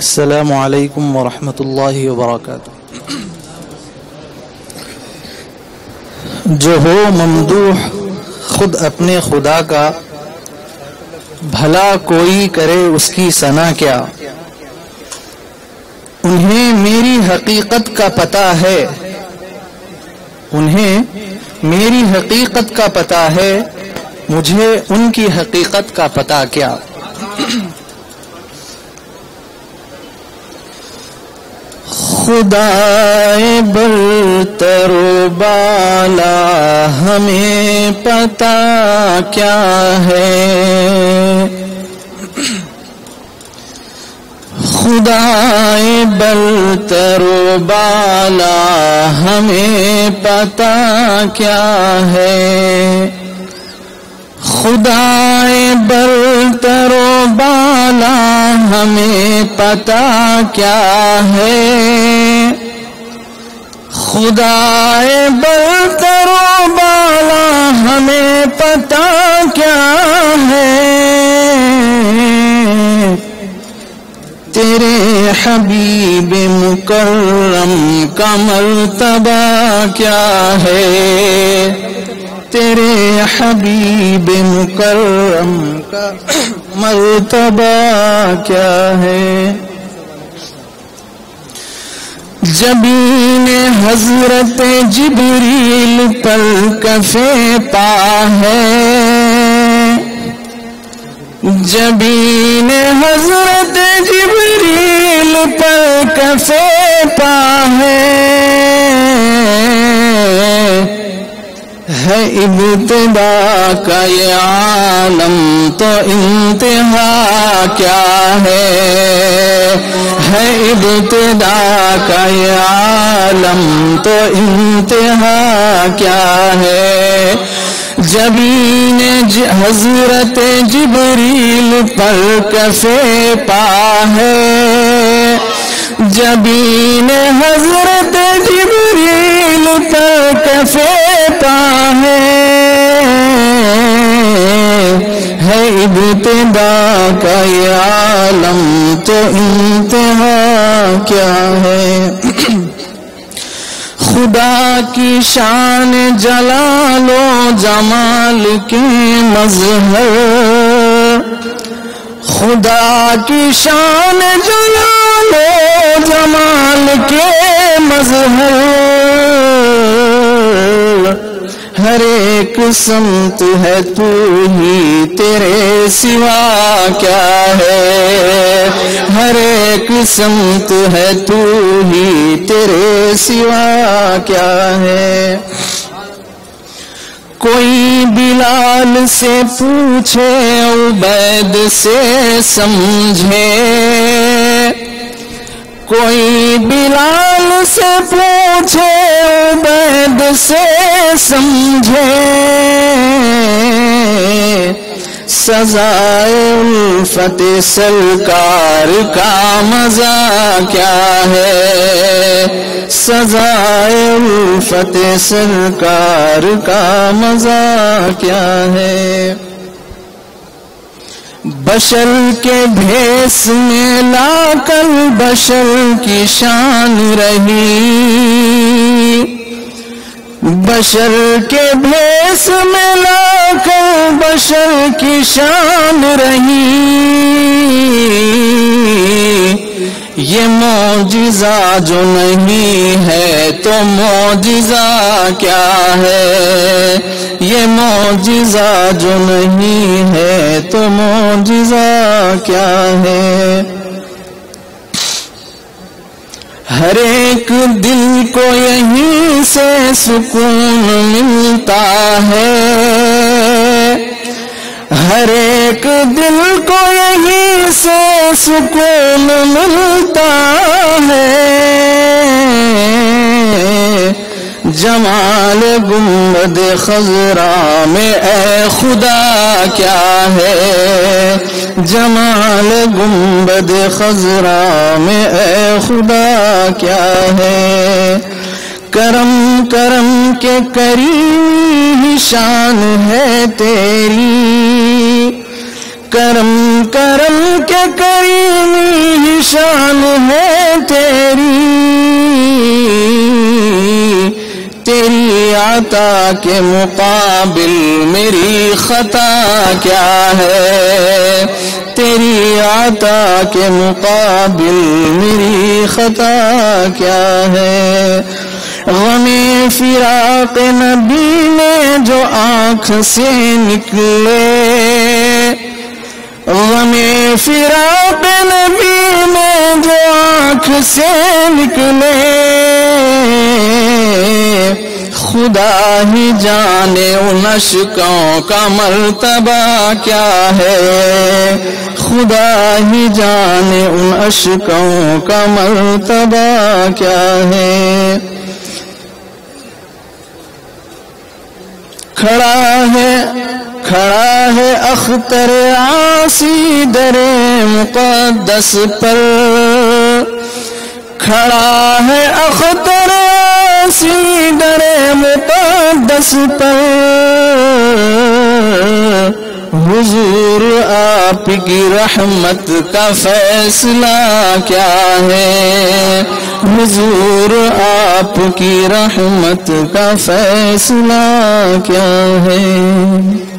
السلام علیکم ورحمۃ اللہ وبرکاتہ۔ جو ہو ممدوح خود اپنے خدا کا، بھلا کوئی کرے اس کی ثنا کیا۔ انہیں میری حقیقت کا پتہ ہے، انہیں میری حقیقت کا پتہ ہے، مجھے ان کی حقیقت کا پتہ کیا۔ خدائے برتر و بالا ہمیں پتہ کیا ہے، خدائے برتر و بالا ہمیں پتہ کیا ہے، خدائے برتر و بالا ہمیں پتہ کیا ہے، خدائے برتر و بالا ہمیں پتہ کیا ہے، تیرے حبیب مکرم کا مرتبہ کیا ہے، تیرے حبیب مکرم کا مرتبہ کیا ہے۔ جبین حضرت جبریل پر کف پا ہے، جبین حضرت جبریل پر کف پا ہے ابتدا کا یہ عالم تو انتہا کیا ہے ابتدا کا یہ عالم تو انتہا کیا ہے، جبین حضرت جبریل پر کف پا ہے، جبین حضرت جبریل پر کف پا ہے ابتدا کا یہ عالم تو انتہا کیا ہے۔ خدا کی شان جلال و جمال کے مظہر، خدا کی شان جلال و جمال کے مظہر، ہر ایک سمت ہے تو ہی، تیرے سوا کیا ہے، ہر ایک سمت ہے تو ہی، تیرے سوا کیا ہے۔ کوئی بلال سے پوچھے عبید سے سمجھے، کوئی بلال سے پوچھے عبید سے سمجھے، سزائے الفت سرکار کا مزہ کیا ہے، سزائے الفت سرکار کا مزہ کیا ہے۔ بشر کے بھیس میں لا کر بشر کی شان رہی، بشر کے بھیس میں لا کر بشر کی شان رہی، یہ معجزہ جو نہیں ہے تو معجزہ کیا ہے، یہ معجزہ جو نہیں ہے تو معجزہ کیا ہے۔ ہر ایک دل کو یہیں سے سکون ملتا ہے، ہر ایک دل کو یہیں سے سکون ملتا ہے، جمال گنبد خضرا میں اے خدا کیا ہے، جمال گنبد خضرا میں اے خدا کیا ہے۔ کرم کرم کے کریم شان ہے تیری، کرم کرم کہ کریمی ہی شان ہے تیری، تیری عطا کے مقابل میری خطا کیا ہے، تیری عطا کے مقابل میری خطا کیا ہے۔ غم فراق نبی میں جو آنکھ سے نکلے، غم فراق نبی میں جو آنکھ سے نکلے، خدا ہی جانے ان اشکوں کا مرتبہ کیا ہے، خدا ہی جانے ان اشکوں کا مرتبہ کیا ہے۔ کھڑا ہے اختر عاصی در مقدس پر، کھڑا ہے اختر عاصی در مقدس پر، حضور آپ کی رحمت کا فیصلہ کیا ہے، حضور آپ کی رحمت کا فیصلہ کیا ہے۔